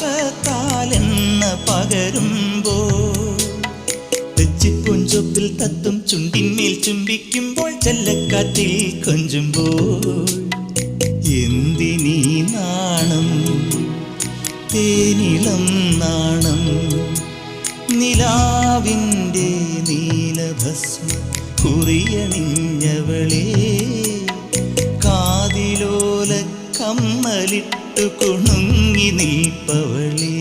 സ്പർശത്താലെണ്ണ പകരുമ്പോൾ തെച്ചിപ്പൊഞ്ചൊപ്പിൽ തത്തും ചുണ്ടിന്മേൽ ചുംബിക്കുമ്പോൾ ചെല്ലക്കാറ്റിൽ കൊഞ്ചുമ്പോൾ എന്തിനീ നാണം തേനിളം നാണം നിലാവിൻ്റെ നീലഭസ്മ കുറിയണിഞ്ഞവളേ കാതിലോല കമ്മലിട്ടു കുണുങ്ങി നിൽപ്പവളേ